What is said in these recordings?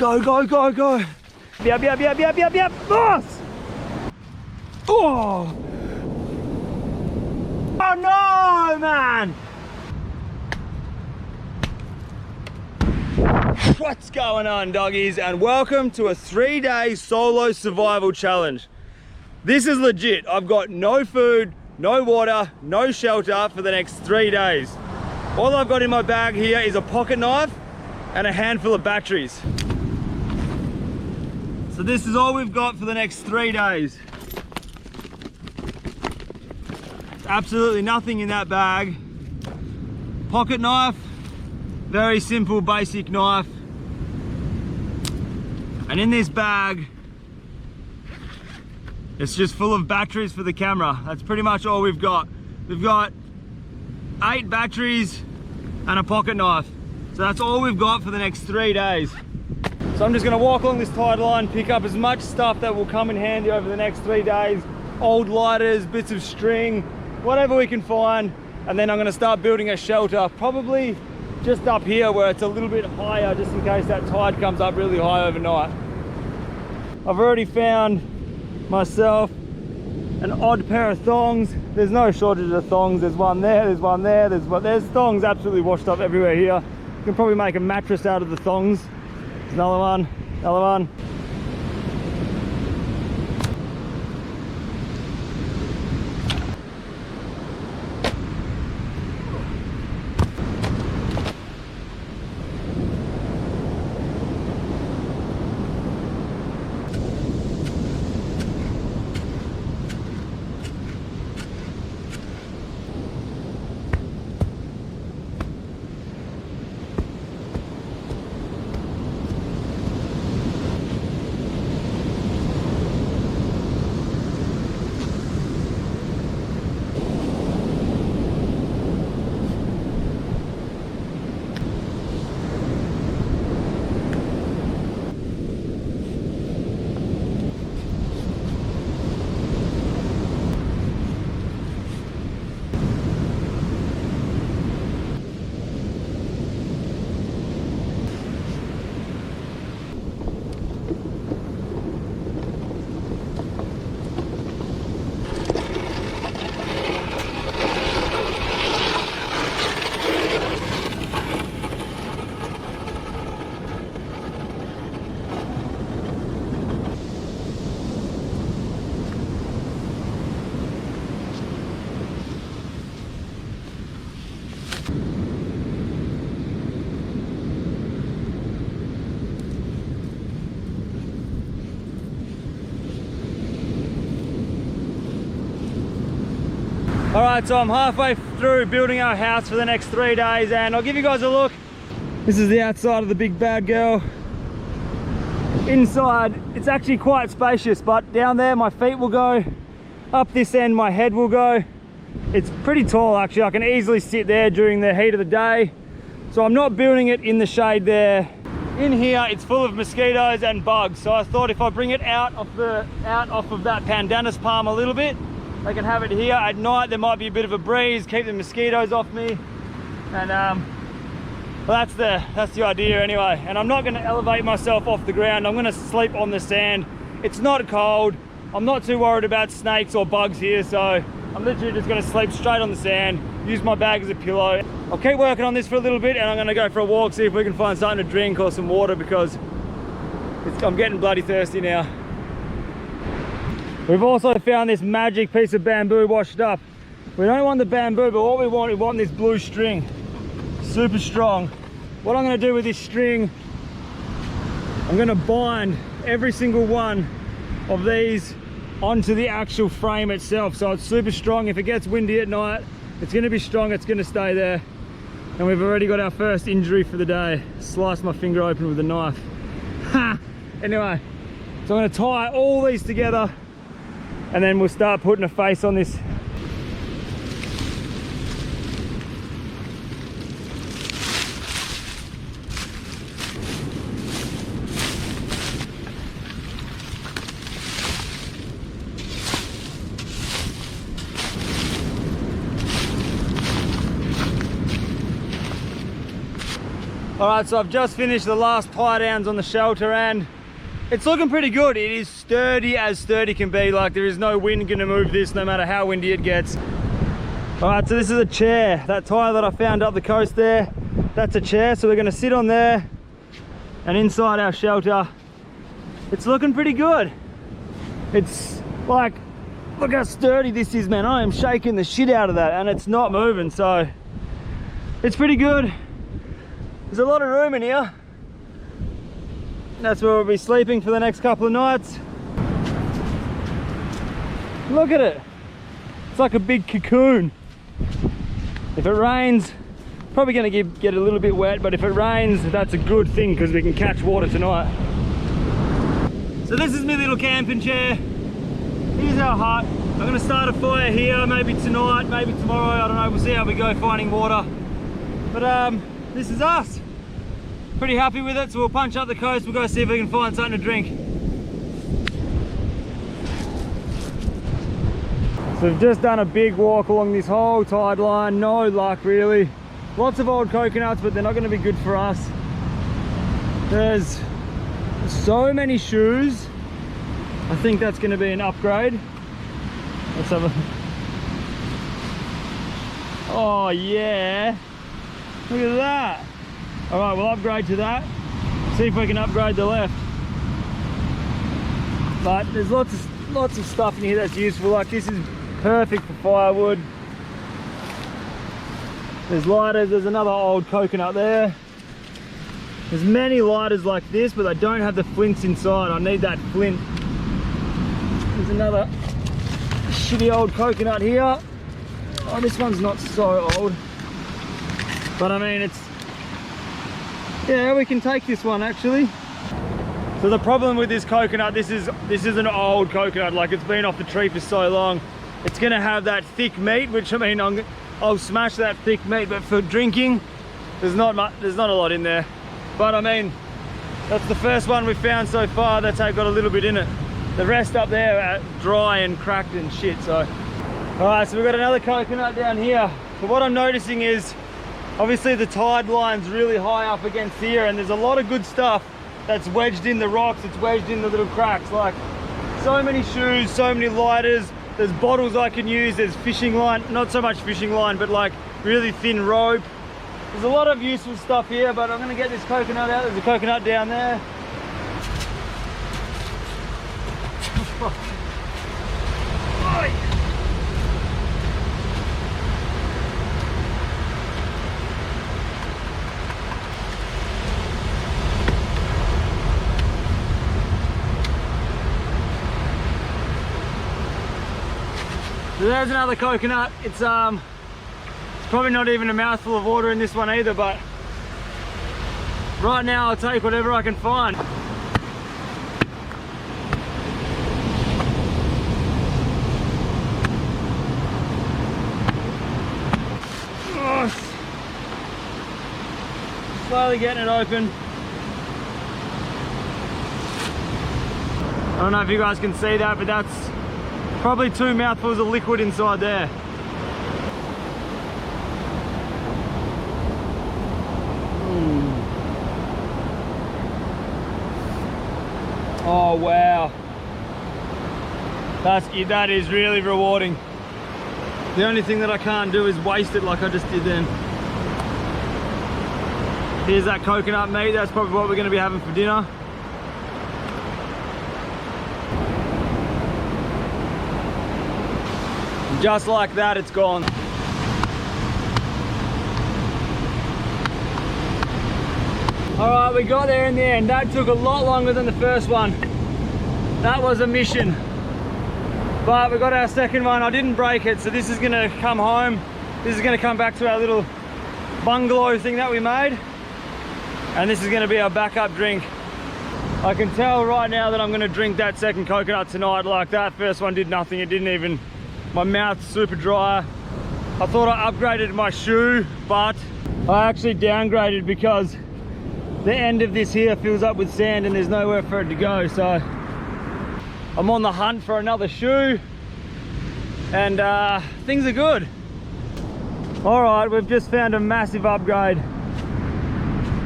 Go, go, go, go. Yep, yep, yep, yep, yep, yep. Nice. Oh. Oh no, man. What's going on, doggies? And welcome to a 3-day solo survival challenge. This is legit. I've got no food, no water, no shelter for the next 3 days. All I've got in my bag here is a pocket knife and a handful of batteries. So this is all we've got for the next 3 days. Absolutely nothing in that bag. Pocket knife, very simple basic knife. And in this bag, it's just full of batteries for the camera. That's pretty much all we've got. We've got 8 batteries and a pocket knife. So that's all we've got for the next 3 days. So I'm just gonna walk along this tide line, pick up as much stuff that will come in handy over the next 3 days. Old lighters, bits of string, whatever we can find. And then I'm gonna start building a shelter, probably just up here where it's a little bit higher, just in case that tide comes up really high overnight. I've already found myself an odd pair of thongs. There's no shortage of thongs. There's one there, there's one there, there's thongs absolutely washed up everywhere here. You can probably make a mattress out of the thongs. There's another one, another one. Alright, so I'm halfway through building our house for the next 3 days, and I'll give you guys a look. This is the outside of the big bad girl. Inside, it's actually quite spacious, but down there my feet will go. Up this end my head will go. It's pretty tall actually. I can easily sit there during the heat of the day. So I'm not building it in the shade there. In here it's full of mosquitoes and bugs, so I thought if I bring it out off of that pandanus palm a little bit, I can have it here. At night there might be a bit of a breeze, keep the mosquitoes off me, and well, that's the idea anyway. And I'm not going to elevate myself off the ground. I'm going to sleep on the sand. It's not cold. I'm not too worried about snakes or bugs here, so I'm literally just going to sleep straight on the sand, use my bag as a pillow. I'll keep working on this for a little bit, and I'm going to go for a walk, see if we can find something to drink or some water, because I'm getting bloody thirsty now. We've also found this magic piece of bamboo washed up. We don't want the bamboo, but what we want this blue string. Super strong. What I'm going to do with this string, I'm going to bind every single one of these onto the actual frame itself, so it's super strong. If it gets windy at night, it's going to be strong, it's going to stay there. And we've already got our first injury for the day. Sliced my finger open with a knife. Ha! Anyway, so I'm going to tie all these together, and then we'll start putting a face on this. All right, so I've just finished the last tie downs on the shelter and it's looking pretty good. It is sturdy as sturdy can be. Like, there is no wind gonna move this no matter how windy it gets. All right, so this is a chair. That tire that I found up the coast there, that's a chair. So we're gonna sit on there, and inside our shelter, it's looking pretty good. It's like, look how sturdy this is, man. I am shaking the shit out of that and it's not moving, so it's pretty good. There's a lot of room in here. That's where we'll be sleeping for the next couple of nights. Look at it. It's like a big cocoon. If it rains, probably gonna get a little bit wet, but if it rains, that's a good thing because we can catch water tonight. So this is my little camping chair. Here's our hut. I'm gonna start a fire here, maybe tonight, maybe tomorrow, I don't know, we'll see how we go finding water. But this is us. Pretty happy with it, so we'll punch up the coast, we'll go see if we can find something to drink. So we've just done a big walk along this whole tide line, no luck really. Lots of old coconuts, but they're not going to be good for us. There's so many shoes. I think that's going to be an upgrade. Let's have a... Oh yeah, look at that. All right, we'll upgrade to that. See if we can upgrade the left. But there's lots of stuff in here that's useful. Like, this is perfect for firewood. There's lighters. There's another old coconut there. There's many lighters like this, but they don't have the flints inside. I need that flint. There's another shitty old coconut here. Oh, this one's not so old, but I mean, it's, yeah, we can take this one actually. So the problem with this coconut, this is an old coconut, like it's been off the tree for so long. It's gonna have that thick meat, which I mean, I'll smash that thick meat, but for drinking, there's not a lot in there. But I mean, that's the first one we've found so far that's got a little bit in it. The rest up there are dry and cracked and shit, so. All right, so we've got another coconut down here. So what I'm noticing is, obviously the tide line's really high up against here, and there's a lot of good stuff that's wedged in the rocks, it's wedged in the little cracks. Like, so many shoes, so many lighters, there's bottles I can use, there's fishing line, not so much fishing line, but like really thin rope. There's a lot of useful stuff here, but I'm gonna get this coconut out. There's a coconut down there. So there's another coconut. It's probably not even a mouthful of water in this one either, but right now I'll take whatever I can find. Oh, slowly getting it open. I don't know if you guys can see that, but that's probably 2 mouthfuls of liquid inside there. Oh wow, that is really rewarding. The only thing that I can't do is waste it like I just did then. Here's that coconut meat. That's probably what we're going to be having for dinner. Just like that, it's gone. All right, we got there in the end. That took a lot longer than the first one. That was a mission. But we got our second one. I didn't break it, so this is gonna come home. This is gonna come back to our little bungalow thing that we made. And this is gonna be our backup drink. I can tell right now that I'm gonna drink that second coconut tonight. Like, that first one did nothing. It didn't even, my mouth's super dry. I thought I upgraded my shoe, but I actually downgraded because the end of this here fills up with sand and there's nowhere for it to go. So I'm on the hunt for another shoe, and things are good. All right, we've just found a massive upgrade.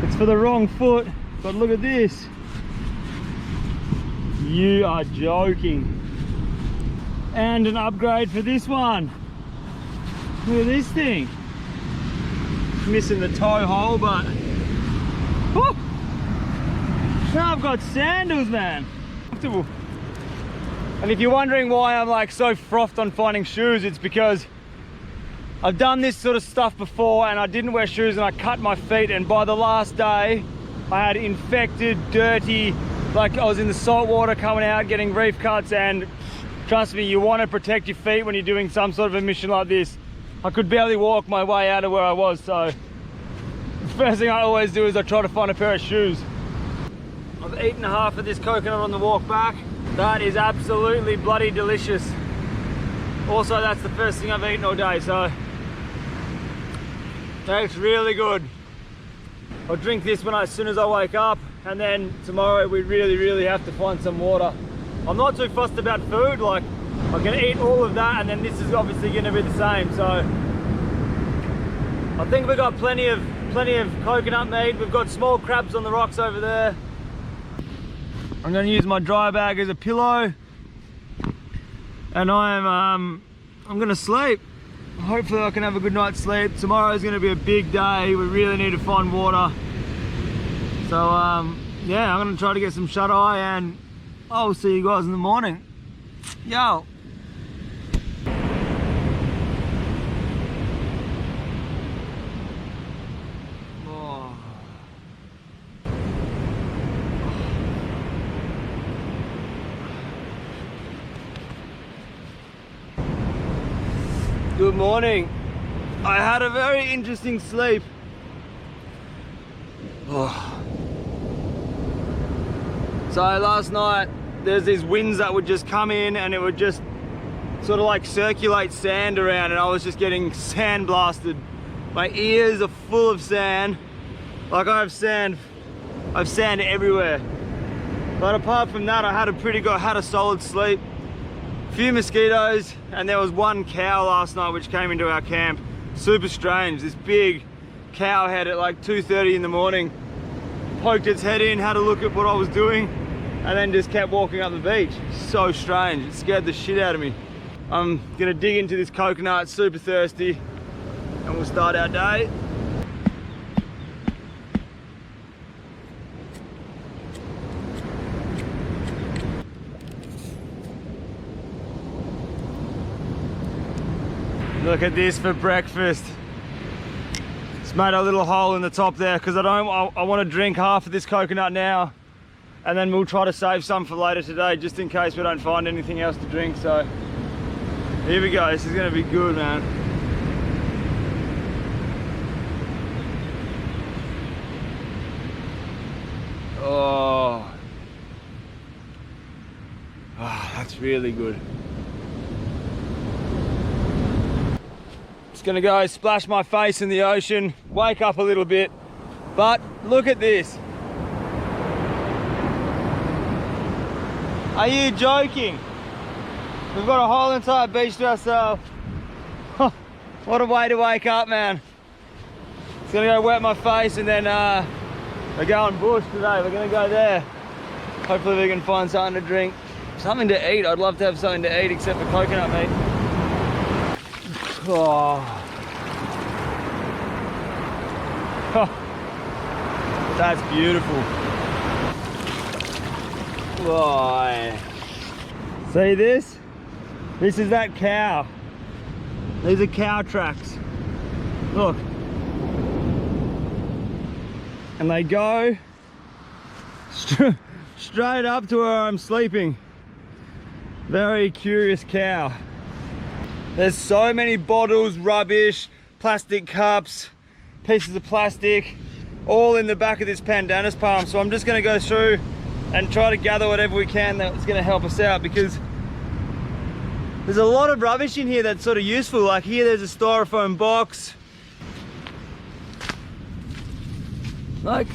It's for the wrong foot, but look at this. You are joking. And an upgrade for this one. Look at this thing. Missing the toe hole, but whew. Now I've got sandals, man. Comfortable. And if you're wondering why I'm like so frothed on finding shoes, it's because I've done this sort of stuff before and I didn't wear shoes and I cut my feet, and by the last day I had infected, dirty, like I was in the salt water coming out getting reef cuts, and trust me, you want to protect your feet when you're doing some sort of a mission like this. I could barely walk my way out of where I was, so the first thing I always do is I try to find a pair of shoes. I've eaten half of this coconut on the walk back. That is absolutely bloody delicious. Also, that's the first thing I've eaten all day, so tastes really good. I'll drink this as soon as I wake up, and then tomorrow we really have to find some water. I'm not too fussed about food, like I can eat all of that and then this is obviously going to be the same, so I think we've got plenty of coconut meat. We've got small crabs on the rocks over there. I'm going to use my dry bag as a pillow, and I'm going to sleep. Hopefully I can have a good night's sleep. Tomorrow's going to be a big day. We really need to find water. So yeah, I'm going to try to get some shut eye, and I'll see you guys in the morning. Yo. Good morning. I had a very interesting sleep. Oh. So last night there's these winds that would just come in and it would just sort of like circulate sand around, and I was just getting sand blasted. My ears are full of sand. Like I have sand everywhere. But apart from that, I had a solid sleep. Few mosquitoes, and there was one cow last night which came into our camp. Super strange. This big cow head at like 2:30 in the morning poked its head in, had a look at what I was doing, and then just kept walking up the beach. So strange. It scared the shit out of me. I'm gonna dig into this coconut, super thirsty, and we'll start our day. Look at this for breakfast. Just made a little hole in the top there because I want to drink half of this coconut now, and then we'll try to save some for later today just in case we don't find anything else to drink. So here we go. This is going to be good, man. Oh, that's really good. Gonna go splash my face in the ocean, wake up a little bit, but look at this. Are you joking? We've got a whole entire beach to ourselves. What a way to wake up, man. It's gonna go wet my face, and then we're going bush today. We're gonna go there. Hopefully we can find something to drink, something to eat. I'd love to have something to eat except for coconut meat. Oh. That's beautiful. Boy. See this? This is that cow. These are cow tracks. Look. And they go straight up to where I'm sleeping. Very curious cow. There's so many bottles, rubbish, plastic cups, pieces of plastic, all in the back of this pandanus palm. So I'm just gonna go through and try to gather whatever we can that's gonna help us out, because there's a lot of rubbish in here that's sort of useful. Like here, there's a styrofoam box. Like,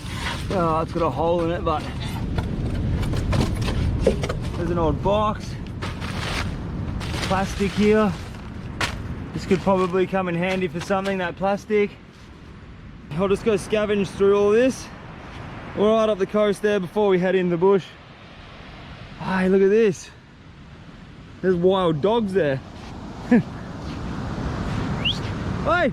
oh, it's got a hole in it, but there's an old box. Plastic here. This could probably come in handy for something, that plastic. I'll just go scavenge through all this. We're right up the coast there before we head in the bush. Hey, look at this. There's wild dogs there. Hey!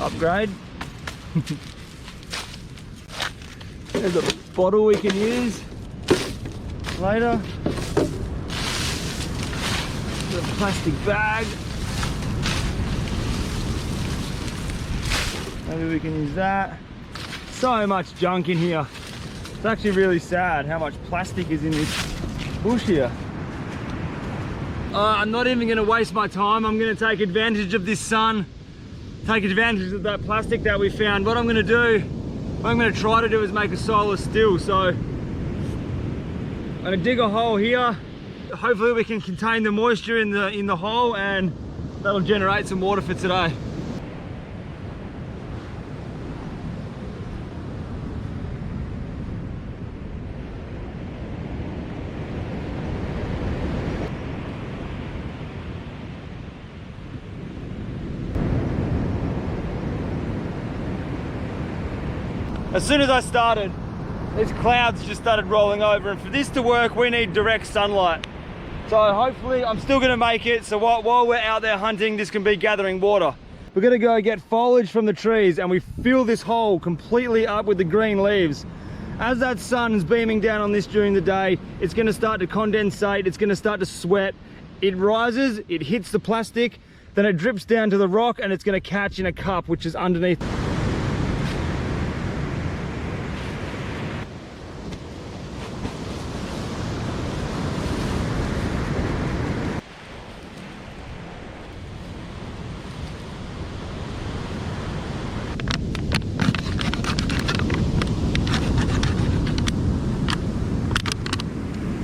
Upgrade. There's a bottle we can use later. There's a plastic bag. Maybe we can use that. So much junk in here. It's actually really sad how much plastic is in this bush here. I'm not even going to waste my time. I'm going to take advantage of this sun, take advantage of that plastic that we found. What I'm going to do, what I'm going to try to do is make a solar still. So I'm going to dig a hole here. Hopefully we can contain the moisture in the hole, and that'll generate some water for today. As soon as I started, these clouds just started rolling over, and for this to work we need direct sunlight. So hopefully I'm still going to make it, so while we're out there hunting this can be gathering water. We're going to go get foliage from the trees and we fill this hole completely up with the green leaves. As that sun is beaming down on this during the day, it's going to start to condensate, it's going to start to sweat. It rises, it hits the plastic, then it drips down to the rock and it's going to catch in a cup which is underneath.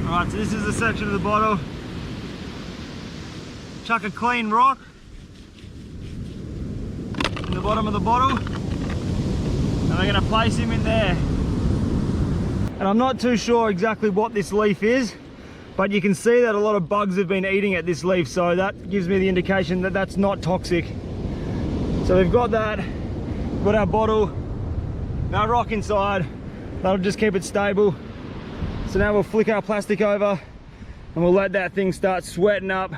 Alright, so this is the section of the bottle. Chuck a clean rock in the bottom of the bottle, and we're going to place him in there. And I'm not too sure exactly what this leaf is, but you can see that a lot of bugs have been eating at this leaf, so that gives me the indication that that's not toxic. So we've got that, got our bottle, no rock inside, that'll just keep it stable. So now we'll flick our plastic over and we'll let that thing start sweating up.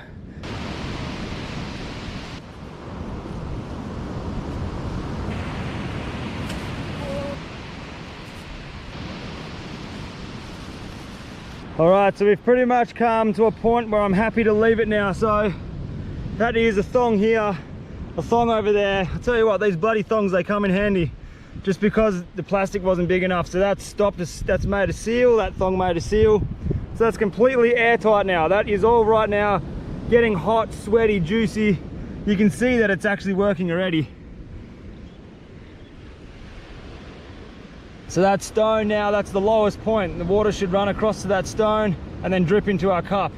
All right, so we've pretty much come to a point where I'm happy to leave it now. So that is a thong here, a thong over there. I'll tell you what, these bloody thongs, they come in handy. Just because the plastic wasn't big enough. So that's stopped us, that's made a seal, that thong made a seal. So that's completely airtight now. That is all right now, getting hot, sweaty, juicy. You can see that it's actually working already. So that stone now, that's the lowest point. The water should run across to that stone and then drip into our cup.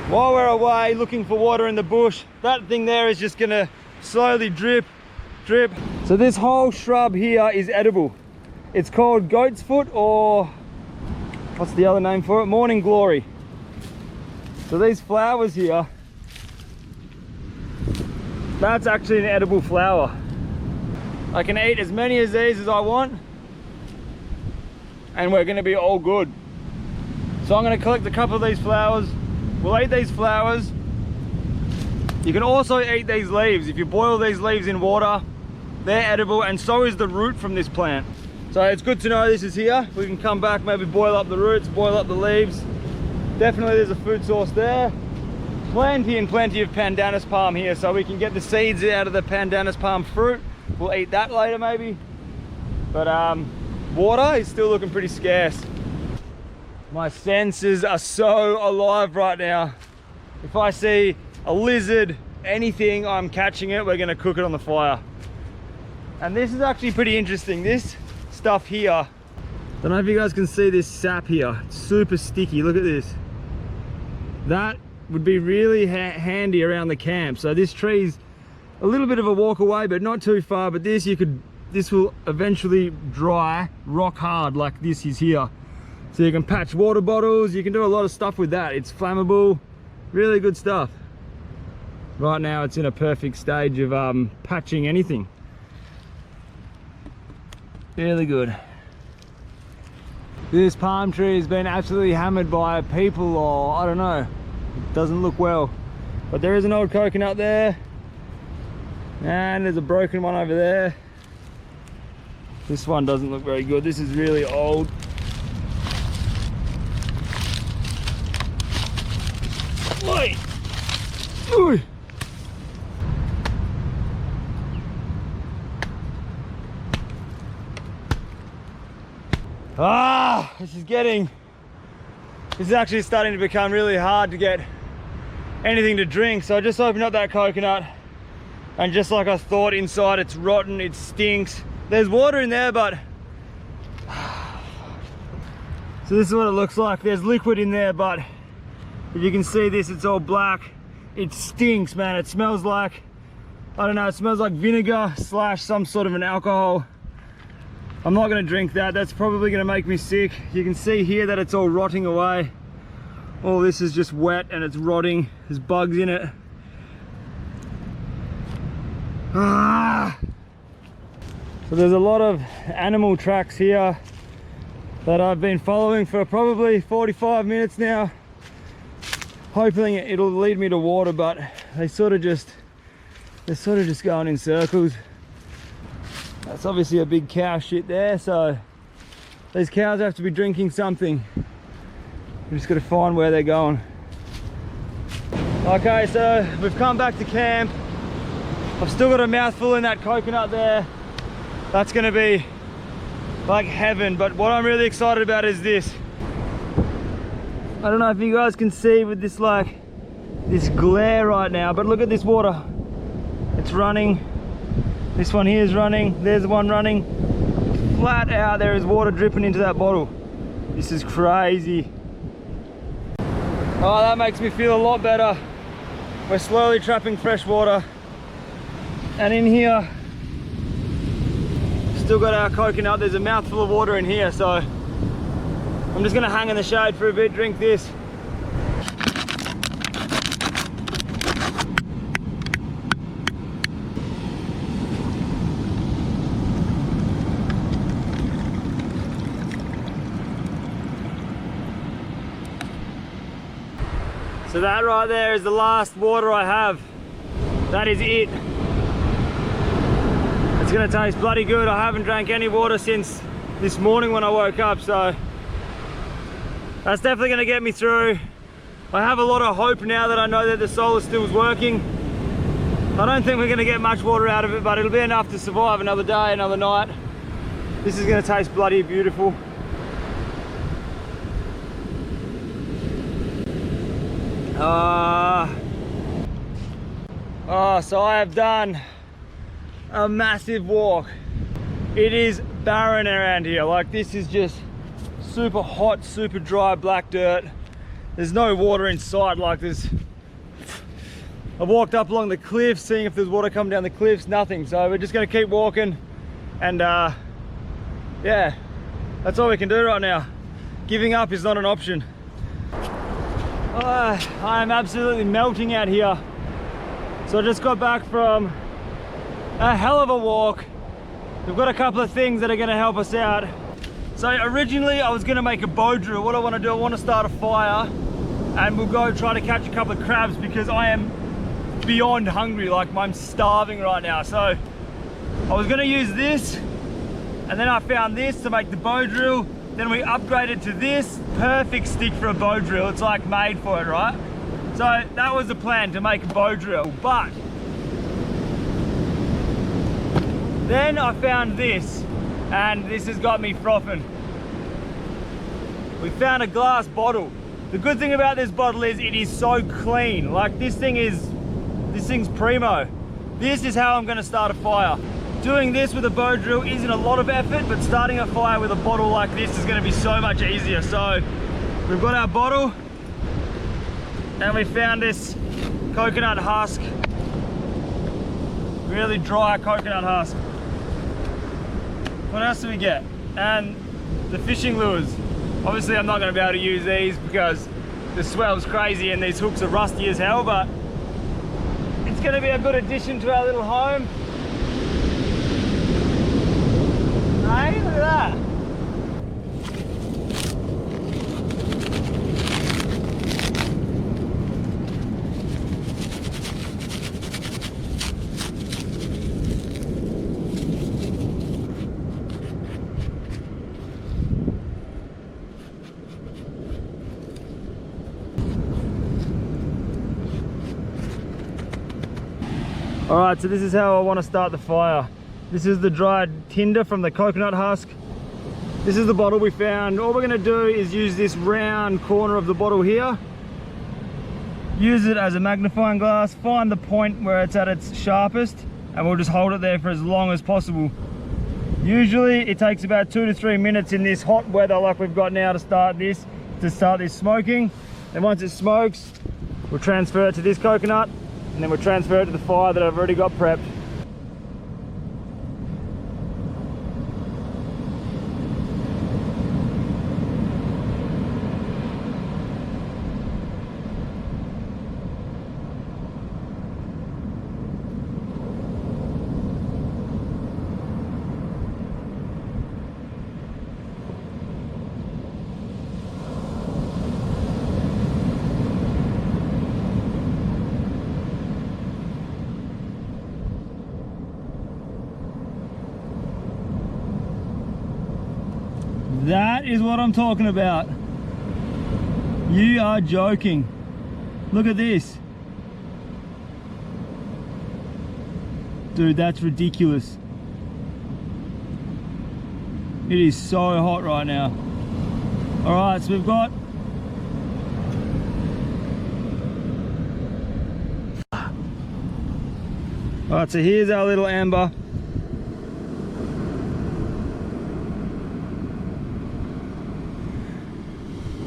While we're away looking for water in the bush, that thing there is just gonna slowly drip, drip. So this whole shrub here is edible. It's called goat's foot, or what's the other name for it? Morning glory. So these flowers here, that's actually an edible flower. I can eat as many of these as I want and we're gonna be all good. So I'm gonna collect a couple of these flowers. We'll eat these flowers. You can also eat these leaves. If you boil these leaves in water, they're edible, and so is the root from this plant. So it's good to know this is here. We can come back, maybe boil up the roots, boil up the leaves. Definitely there's a food source there. Plenty and plenty of pandanus palm here, so we can get the seeds out of the pandanus palm fruit. We'll eat that later maybe. But water is still looking pretty scarce. My senses are so alive right now. If I see a lizard, anything, I'm catching it. We're gonna cook it on the fire. And this is actually pretty interesting. This stuff here, don't know if you guys can see this sap here. It's super sticky. Look at this. That would be really handy around the camp. So this tree's a little bit of a walk away, but not too far. But this will eventually dry rock hard like this is here. So you can patch water bottles. You can do a lot of stuff with that. It's flammable. Really good stuff. right now it's in a perfect stage of patching anything. Really good. This palm tree has been absolutely hammered by people, or I don't know, it doesn't look well. But there is an old coconut there, and there's a broken one over there. This one doesn't look very good. This is really old. Oi! Oi! This is actually starting to become really hard to get anything to drink. So I just opened up that coconut, and just like I thought, inside it's rotten, it stinks. There's water in there, but so this is what it looks like. There's liquid in there, but if you can see this, it's all black. It stinks, man. It smells like, I don't know, it smells like vinegar slash some sort of an alcohol. I'm not going to drink that. That's probably going to make me sick. You can see here that it's all rotting away. All this is just wet and it's rotting. There's bugs in it. So there's a lot of animal tracks here that I've been following for probably 45 minutes now, hoping it'll lead me to water, but they're sort of just going in circles. That's obviously a big cow shit there, so these cows have to be drinking something. We just got to find where they're going. Okay, so we've come back to camp. I've still got a mouthful in that coconut there. That's gonna be like heaven, but what I'm really excited about is this. I don't know if you guys can see with this this glare right now, but look at this water. It's running. This one here is running. There's the one running. Flat out, there is water dripping into that bottle. This is crazy. Oh, that makes me feel a lot better. We're slowly trapping fresh water. And in here, still got our coconut. There's a mouthful of water in here, so I'm just gonna hang in the shade for a bit, drink this. So that right there is the last water I have. That is it. It's gonna taste bloody good. I haven't drank any water since this morning when I woke up, so that's definitely gonna get me through. I have a lot of hope now that I know that the solar still is working. I don't think we're gonna get much water out of it, but it'll be enough to survive another day, another night. This is gonna taste bloody beautiful. So I have done a massive walk. It is barren around here. Like, this is just super hot, super dry black dirt. There's no water in sight. Like, I've walked up along the cliffs seeing if there's water coming down the cliffs, nothing. So we're just gonna keep walking, and yeah, that's all we can do right now. Giving up is not an option. I am absolutely melting out here. So I just got back from a hell of a walk. We've got a couple of things that are going to help us out. So originally I was going to make a bow drill. What I want to do, I want to start a fire, and we'll go try to catch a couple of crabs, because I am beyond hungry. Like, I'm starving right now. So I was going to use this, and then I found this to make the bow drill. Then we upgraded to this perfect stick for a bow drill. It's like made for it, right? So that was the plan, to make a bow drill. But then I found this, and this has got me frothing. We found a glass bottle. The good thing about this bottle is it is so clean. Like, this thing's primo. This is how I'm gonna start a fire. Doing this with a bow drill isn't a lot of effort, but starting a fire with a bottle like this is gonna be so much easier. So we've got our bottle, and we found this coconut husk. Really dry coconut husk. What else do we get? And the fishing lures. Obviously I'm not gonna be able to use these because the swell's crazy and these hooks are rusty as hell, but it's going to be a good addition to our little home. Hey, look at that. Alright, so this is how I want to start the fire. This is the dried tinder from the coconut husk. This is the bottle we found. All we're going to do is use this round corner of the bottle here. Use it as a magnifying glass, find the point where it's at its sharpest, and we'll just hold it there for as long as possible. Usually it takes about 2 to 3 minutes in this hot weather like we've got now to start this smoking. And once it smokes, we'll transfer it to this coconut, and then we'll transfer it to the fire that I've already got prepped. That is what I'm talking about. You are joking. Look at this. Dude, that's ridiculous. It is so hot right now. All right, so we've got all right, so here's our little amber.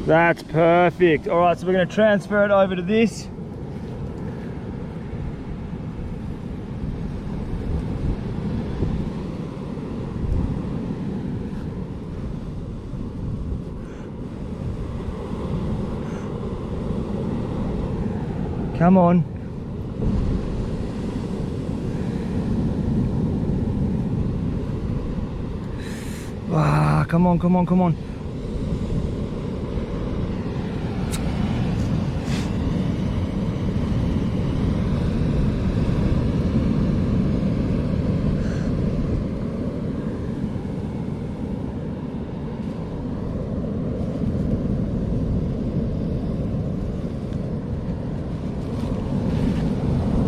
That's perfect. All right, so we're going to transfer it over to this. Come on. Ah, come on, come on, come on.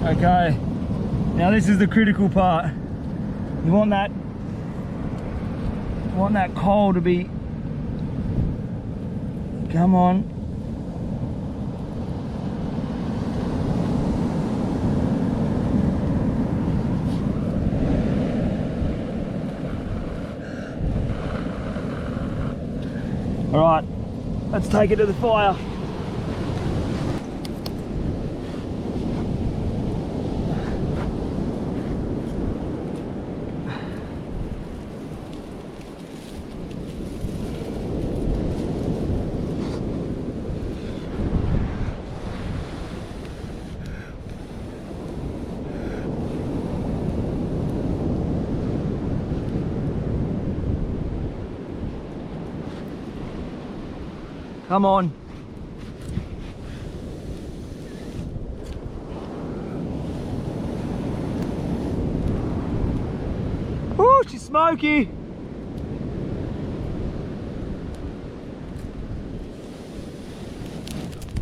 Okay, now this is the critical part. You want that coal to be, come on. All right, let's take it to the fire. Come on. Woo, she's smoky.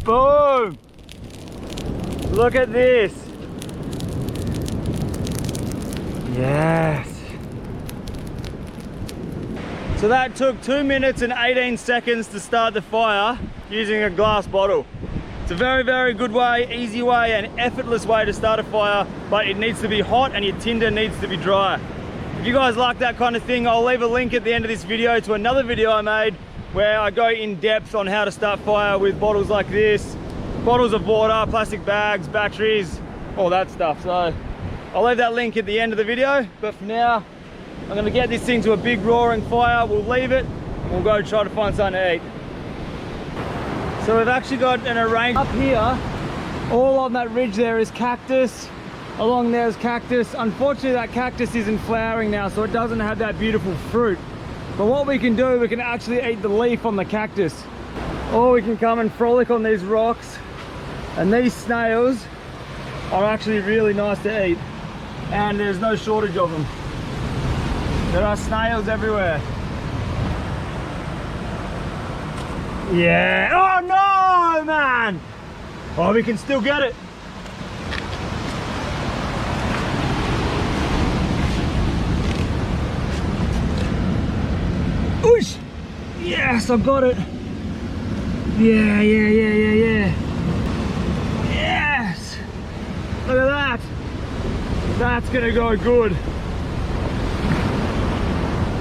Boom. Look at this. Yes. So that took 2 minutes and 18 seconds to start the fire using a glass bottle. It's a very, very good way, easy way, and effortless way to start a fire, but it needs to be hot and your tinder needs to be dry. If you guys like that kind of thing, I'll leave a link at the end of this video to another video I made where I go in depth on how to start fire with bottles like this, bottles of water, plastic bags, batteries, all that stuff. So I'll leave that link at the end of the video, but for now, I'm going to get this thing to a big roaring fire. We'll leave it and we'll go try to find something to eat. So we've actually got an arrangement up here. All on that ridge there is cactus. Along there's cactus. Unfortunately that cactus isn't flowering now, so it doesn't have that beautiful fruit. But what we can do, we can actually eat the leaf on the cactus. Or we can come and frolic on these rocks. And these snails are actually really nice to eat. And there's no shortage of them. There are snails everywhere. Yeah. Oh no, man! Oh, we can still get it. Oosh! Yes, I got it. Yeah. Yes! Look at that. That's gonna go good.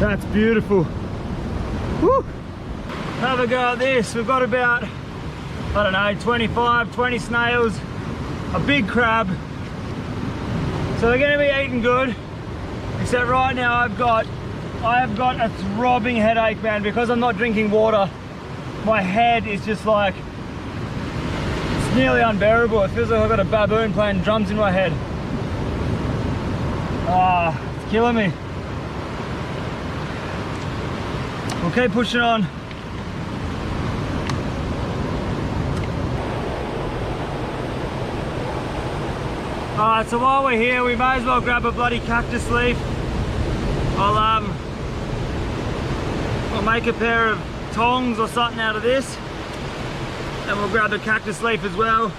That's beautiful. Woo! Have a go at this. We've got about, I don't know, 25, 20 snails, a big crab. So they're gonna be eating good. Except right now I have got a throbbing headache, man, because I'm not drinking water. My head is just like, it's nearly unbearable. It feels like I've got a baboon playing drums in my head. Ah, it's killing me. We'll keep pushing on. Alright, so while we're here, we may as well grab a bloody cactus leaf. I'll make a pair of tongs or something out of this, and we'll grab a cactus leaf as well.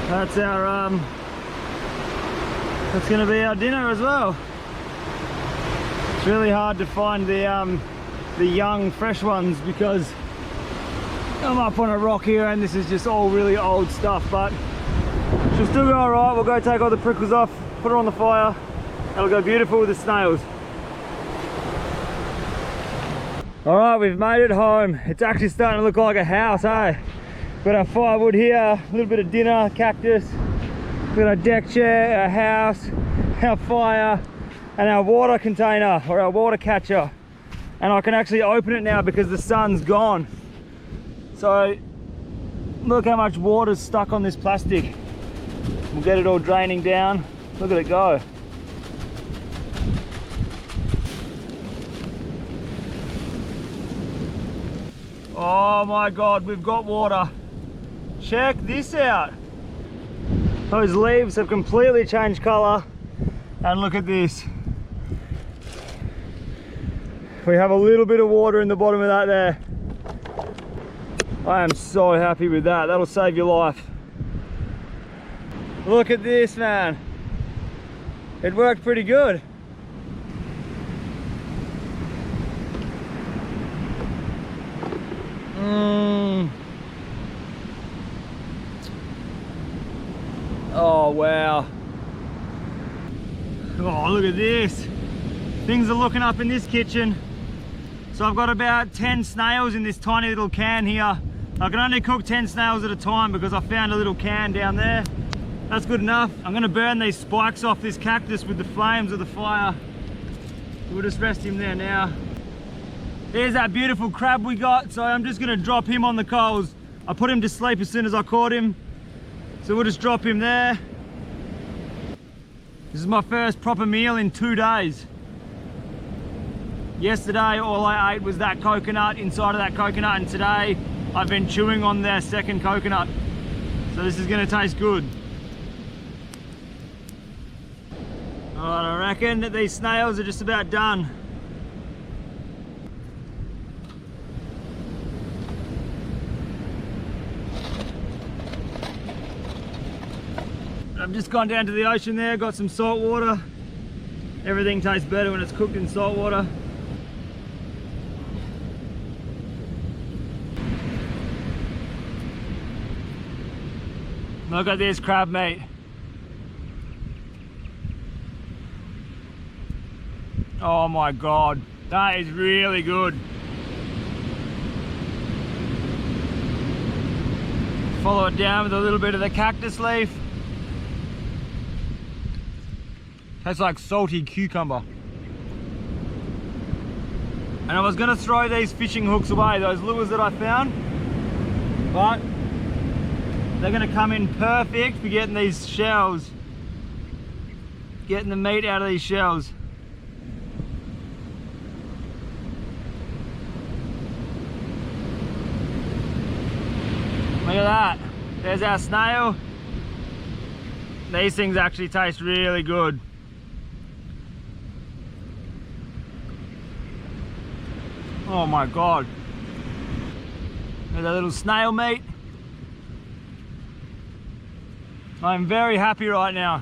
That's our that's going to be our dinner as well. It's really hard to find the young fresh ones because I'm up on a rock here and this is just all really old stuff, but she'll still go alright. We'll go take all the prickles off, put her on the fire. It'll go beautiful with the snails. Alright, we've made it home. It's actually starting to look like a house, eh? Got our firewood here, a little bit of dinner, cactus, got our deck chair, our house, our fire, and our water container, or our water catcher. And I can actually open it now because the sun's gone. So, look how much water's stuck on this plastic. We'll get it all draining down. Look at it go. Oh my God, we've got water. Check this out. Those leaves have completely changed colour, and look at this. We have a little bit of water in the bottom of that there. I am so happy with that. That'll save your life. Look at this, man. It worked pretty good. Oh wow. Oh, look at this. Things are looking up in this kitchen. So I've got about 10 snails in this tiny little can here. I can only cook 10 snails at a time because I found a little can down there. That's good enough. I'm gonna burn these spikes off this cactus with the flames of the fire. We'll just rest him there now. There's that beautiful crab we got, so I'm just gonna drop him on the coals. I put him to sleep as soon as I caught him. So we'll just drop him there. This is my first proper meal in 2 days. Yesterday, all I ate was that coconut, inside of that coconut, and today I've been chewing on their second coconut. So this is gonna taste good. Alright, I reckon that these snails are just about done. I've just gone down to the ocean there, got some salt water. Everything tastes better when it's cooked in salt water. Look at this crab meat. Oh my God, that is really good. Follow it down with a little bit of the cactus leaf. Tastes like salty cucumber. And I was gonna throw these fishing hooks away, those lures that I found, but they're gonna come in perfect for getting these shells, getting the meat out of these shells. Look at that, there's our snail. These things actually taste really good. Oh my God. There's a little snail meat. I'm very happy right now.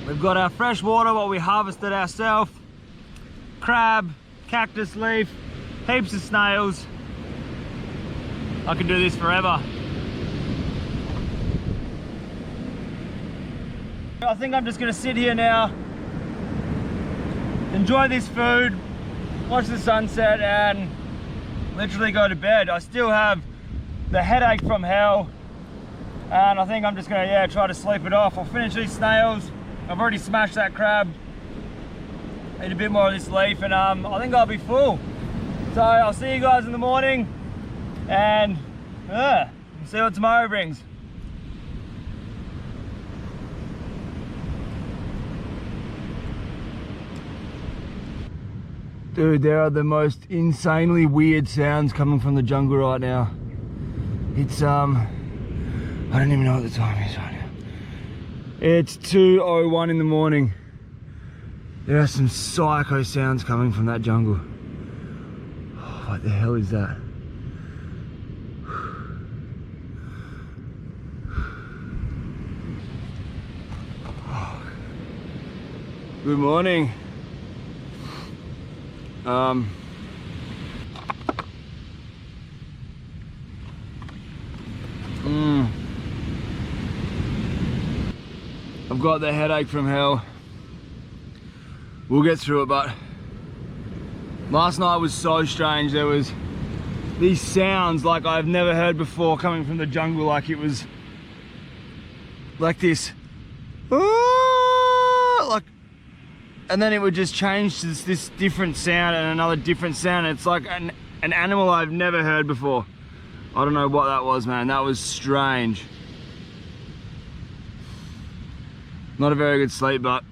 We've got our fresh water, what we harvested ourselves. Crab, cactus leaf, heaps of snails. I could do this forever. I think I'm just gonna sit here now, enjoy this food, watch the sunset, and literally go to bed. I still have the headache from hell, and I think I'm just gonna, try to sleep it off. I'll finish these snails. I've already smashed that crab. Eat a bit more of this leaf, and I think I'll be full. So I'll see you guys in the morning, and see what tomorrow brings. Dude, there are the most insanely weird sounds coming from the jungle right now. It's I don't even know what the time is right now. It's 2:01 in the morning. There are some psycho sounds coming from that jungle. Oh, what the hell is that? Good morning. I've got the headache from hell. We'll get through it, but last night was so strange. There was these sounds like I've never heard before coming from the jungle, like it was like this. Like, and then it would just change to this different sound and another different sound. It's like an animal I've never heard before. I don't know what that was, man. That was strange. Not a very good sleep, but.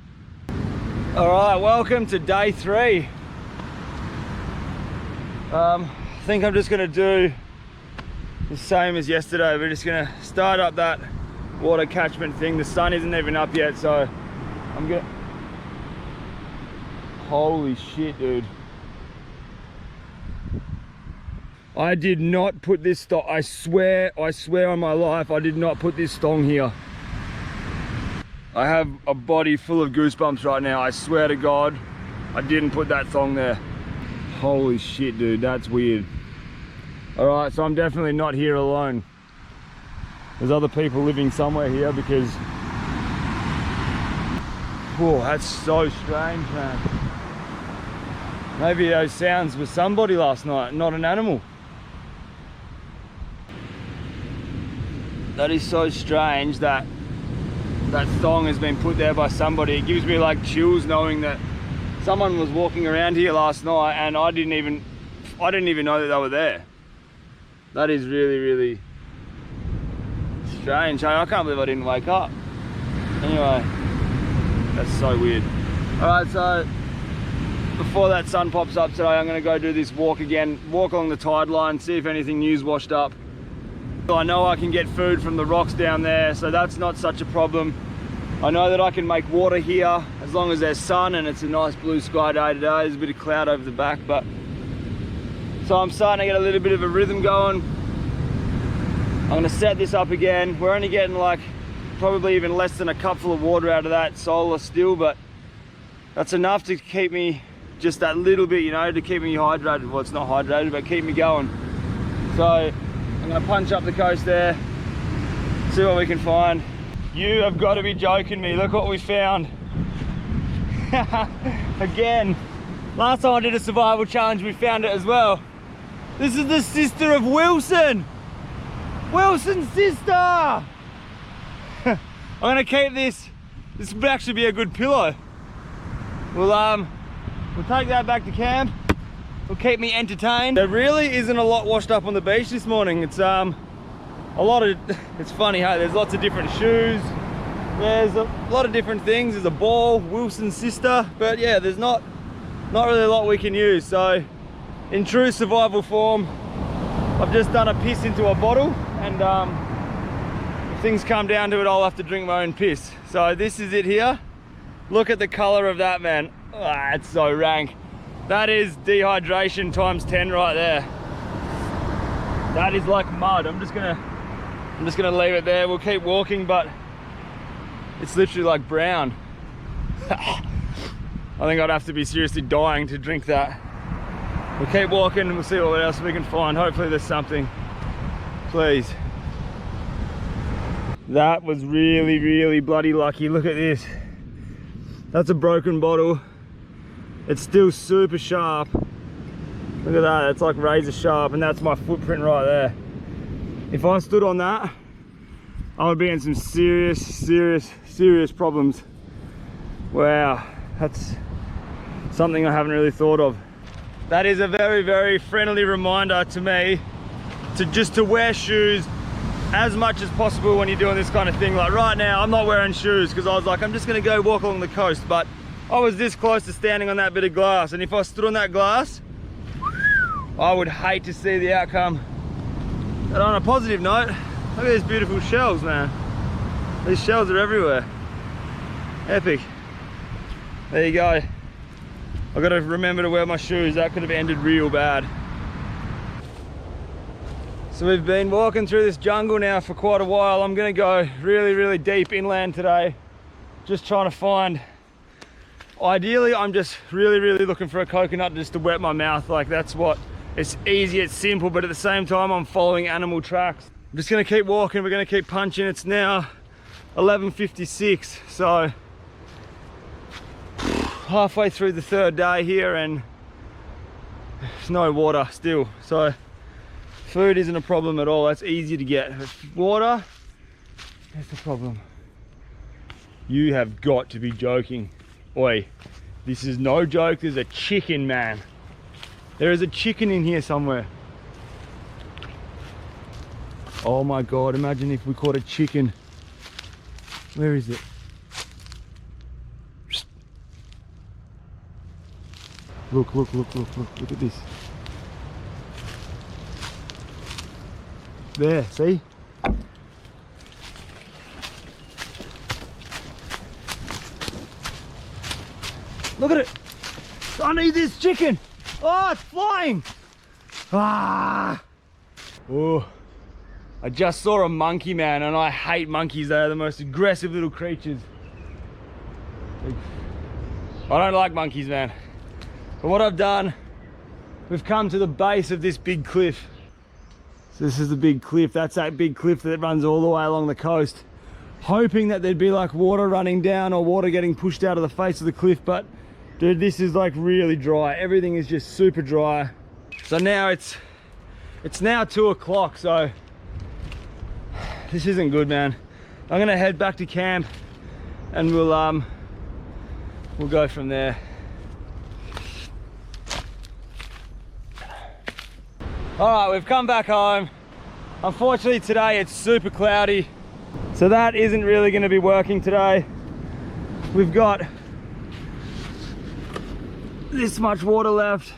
All right, welcome to day 3. I think I'm just gonna do the same as yesterday. We're just gonna start up that water catchment thing. The sun isn't even up yet, so I'm gonna, holy shit, dude. I did not put this thong, I swear on my life, I did not put this thong here. I have a body full of goosebumps right now. I swear to God, I didn't put that thong there. Holy shit, dude, that's weird. All right, so I'm definitely not here alone. There's other people living somewhere here because, whoa, that's so strange, man. Maybe those sounds were somebody last night, not an animal. That is so strange that that thong has been put there by somebody. It gives me like chills knowing that someone was walking around here last night and I didn't even know that they were there. That is really, really strange. I can't believe I didn't wake up. Anyway, that's so weird. All right, so before that sun pops up today, I'm gonna go do this walk again, walk along the tide line, see if anything new's washed up. I know I can get food from the rocks down there, so that's not such a problem. I know that I can make water here as long as there's sun and it's a nice blue sky day today. There's a bit of cloud over the back, but so I'm starting to get a little bit of a rhythm going. I'm gonna set this up again. We're only getting like probably even less than a cupful of water out of that solar still, but that's enough to keep me just that little bit, you know, to keep me hydrated. Well, it's not hydrated, but keep me going. So I'm gonna punch up the coast there, see what we can find. You have got to be joking me. Look what we found. Again, Last time I did a survival challenge, we found it as well. This is the sister of Wilson. Wilson's sister. I'm gonna keep this. This would actually be a good pillow. We'll take that back to camp. It'll keep me entertained. There really isn't a lot washed up on the beach this morning. It's it's funny, hey, there's lots of different shoes. There's a lot of different things. There's a ball, Wilson's sister, but yeah, there's not really a lot we can use. So in true survival form, I've just done a piss into a bottle, and if things come down to it, I'll have to drink my own piss. So this is it here. Look at the color of that, man. Ah, it's so rank. That is dehydration times 10 right there. That is like mud. I'm just gonna leave it there. We'll keep walking, but it's literally like brown. I think I'd have to be seriously dying to drink that. We'll keep walking and we'll see what else we can find. Hopefully there's something. Please. That was really, really bloody lucky. Look at this. That's a broken bottle. It's still super sharp. Look at that, it's like razor sharp, and that's my footprint right there. If I stood on that, I would be in some serious problems. Wow, that's something I haven't really thought of. That is a very, very friendly reminder to me to wear shoes as much as possible when you're doing this kind of thing. Like right now, I'm not wearing shoes because I was like, I'm just gonna go walk along the coast, but I was this close to standing on that bit of glass, and if I stood on that glass, I would hate to see the outcome. But on a positive note, look at these beautiful shells, man. These shells are everywhere. Epic. There you go. I've got to remember to wear my shoes. That could have ended real bad. So we've been walking through this jungle now for quite a while. I'm gonna go really, really deep inland today. Just trying to find, ideally, I'm just really, really looking for a coconut just to wet my mouth. Like that's what, it's easy, it's simple, but at the same time, I'm following animal tracks. I'm just gonna keep walking, we're gonna keep punching. It's now 11:56, so halfway through the third day here, and there's no water still. So food isn't a problem at all, that's easy to get. Water, that's the problem. You have got to be joking. Oi, this is no joke, there's a chicken, man. There is a chicken in here somewhere. Oh my God, imagine if we caught a chicken. Where is it? Look at this. There, see? Look at it. I need this chicken. Oh, it's flying. Ah. Oh. I just saw a monkey, man, and I hate monkeys. They are the most aggressive little creatures. I don't like monkeys, man. But what I've done, we've come to the base of this big cliff. So this is the big cliff. That's that big cliff that runs all the way along the coast. Hoping that there'd be like water running down or water getting pushed out of the face of the cliff, but dude, this is like really dry. Everything is just super dry. So now it's now 2 o'clock, so this isn't good, man. I'm gonna head back to camp and we'll go from there. All right, we've come back home. Unfortunately today it's super cloudy, so that isn't really gonna be working today. We've got this much water left.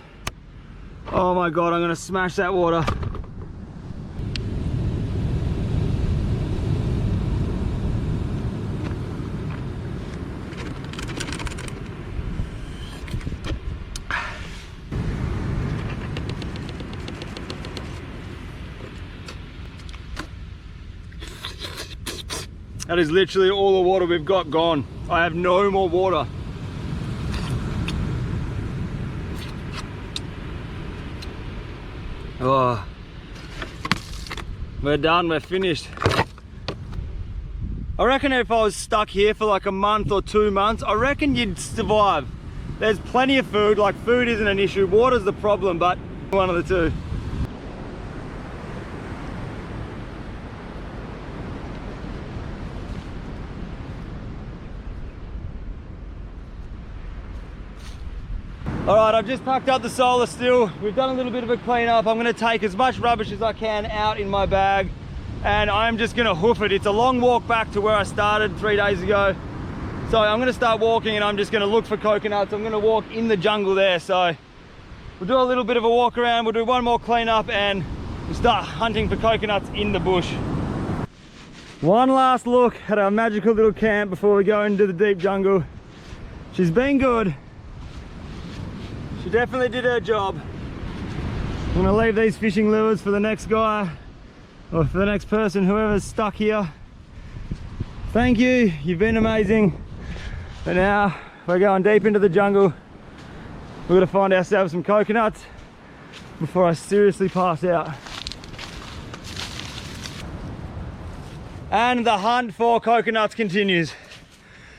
Oh my God, I'm gonna smash that water. That is literally all the water we've got gone. I have no more water. Oh, we're done, we're finished. I reckon if I was stuck here for like a month or 2 months, I reckon you'd survive. There's plenty of food, like food isn't an issue, water's the problem, but one of the two. All right, I've just packed up the solar still. We've done a little bit of a clean up. I'm gonna take as much rubbish as I can out in my bag, and I'm just gonna hoof it. It's a long walk back to where I started 3 days ago. So I'm gonna start walking and I'm just gonna look for coconuts. I'm gonna walk in the jungle there. So we'll do a little bit of a walk around. We'll do one more clean up and we'll start hunting for coconuts in the bush. One last look at our magical little camp before we go into the deep jungle. She's been good. She definitely did her job. I'm gonna leave these fishing lures for the next guy or for the next person, whoever's stuck here. Thank you, you've been amazing. But now we're going deep into the jungle. We're gonna find ourselves some coconuts before I seriously pass out. And the hunt for coconuts continues.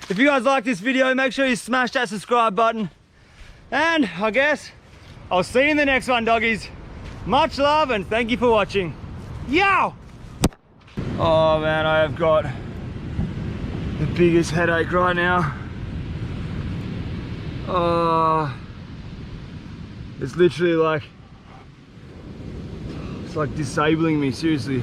If you guys like this video, make sure you smash that subscribe button. And I guess I'll see you in the next one, doggies. Much love and thank you for watching. Yow! Oh man, I have got the biggest headache right now. Oh, it's literally like, it's like disabling me, seriously.